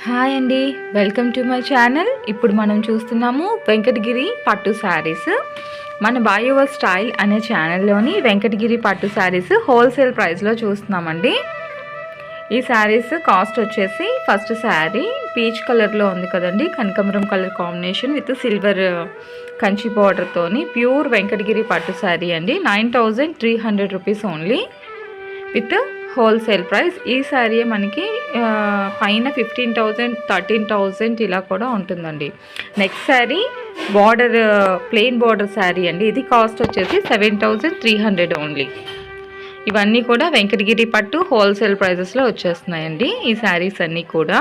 Hi అండి, welcome to my channel. ఇప్పుడు మనం చూస్తున్నాము వెంకటగిరి పట్టు శారీస్. మన బాయోవర్ స్టైల్ అనే ఛానల్లోని వెంకటగిరి పట్టు శారీస్ హోల్సేల్ ప్రైస్లో చూస్తున్నామండి. ఈ శారీస్ కాస్ట్ వచ్చేసి ఫస్ట్ శారీ పీచ్ కలర్లో ఉంది కదండి, కనకాంబరం colour combination with silver Kanchi బార్డర్తోని ప్యూర్ వెంకటగిరి పట్టు శారీ అండి. 9300 rupees only with wholesale price. ఈ శారీ మనకి పైన 15,000 13,000 ఇలా కూడా ఉంటుందండి. Next sari border plain border sari అండి. ఇది కాస్ట్ వచ్చేసి 7,300 ఓన్లీ. ఇవన్నీ కూడా వెంకటగిరి పట్టు హోల్సేల్ ప్రైజెస్లో వచ్చేస్తున్నాయండి ఈ శారీస్ అన్నీ కూడా.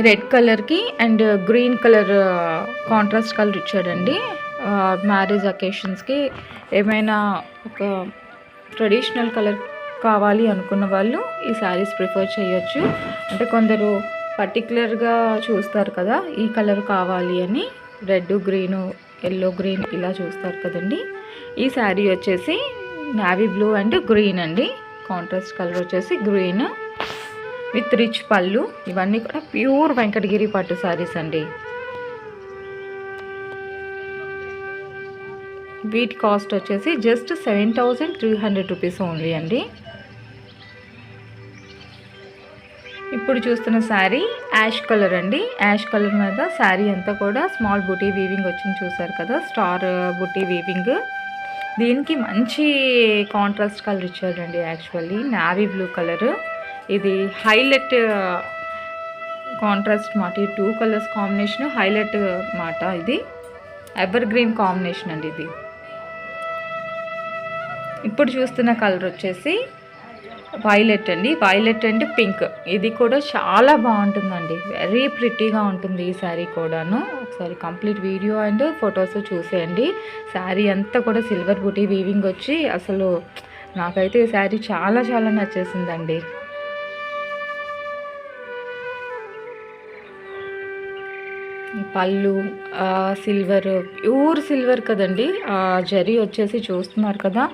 రెడ్ కలర్కి and green colour contrast colour ఇచ్చాడండి. మ్యారేజ్ అకేషన్స్కి ఏమైనా ఒక ట్రెడిషనల్ కలర్ కావాలి అనుకున్న వాళ్ళు ఈ శారీస్ ప్రిఫర్ చేయొచ్చు. అంటే కొందరు పర్టికులర్గా చూస్తారు కదా, ఈ కలర్ కావాలి అని, రెడ్ గ్రీను ఎల్లో గ్రీన్ ఇలా చూస్తారు కదండి. ఈ శారీ వచ్చేసి నావీ బ్లూ అండ్ గ్రీన్ అండి. కాంట్రాస్ట్ కలర్ వచ్చేసి గ్రీన్ విత్ రిచ్ పళ్ళు. ఇవన్నీ కూడా ప్యూర్ వెంకటగిరి పట్టు శారీస్ అండి. వీటి కాస్ట్ వచ్చేసి జస్ట్ 7,300 రూపీస్ ఓన్లీ అండి. ఇప్పుడు చూస్తున్న శారీ యాష్ కలర్ అండి. యాష్ కలర్ మీద శారీ అంతా కూడా స్మాల్ బుటీ వీవింగ్ వచ్చింది చూసారు కదా, స్టార్ బుటీ వీవింగ్. దీనికి మంచి కాంట్రాస్ట్ కలర్ ఇచ్చారండి. యాక్చువల్లీ నావీ బ్లూ కలర్, ఇది హైలైట్ కాంట్రాస్ట్ మాట. ఈ 2 కలర్స్ కాంబినేషన్ హైలైట్ మాట. ఇది ఎవర్ గ్రీన్ కాంబినేషన్ అండి. ఇది ఇప్పుడు చూస్తున్న కలర్ వచ్చేసి వైలెట్ అండి. Violet and pink. ఇది కూడా చాలా బాగుంటుందండి, వెరీ ప్రిటీగా ఉంటుంది ఈ శారీ కూడాను. ఒకసారి కంప్లీట్ వీడియో అండ్ ఫొటోస్ చూసేయండి. శారీ అంతా కూడా సిల్వర్ బుటీ వీవింగ్ వచ్చి అసలు నాకైతే ఈ శారీ చాలా చాలా నచ్చేసిందండి. పళ్ళు సిల్వర్, ప్యూర్ సిల్వర్ కదండి. జరీ వచ్చేసి చూస్తున్నారు కదా.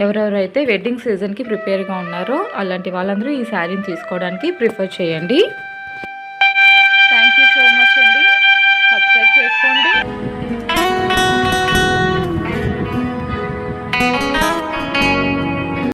ఎవరెవరైతే వెడ్డింగ్ సీజన్కి ప్రిపేర్గా ఉన్నారో అలాంటి వాళ్ళందరూ ఈ శారీని తీసుకోవడానికి ప్రిఫర్ చేయండి.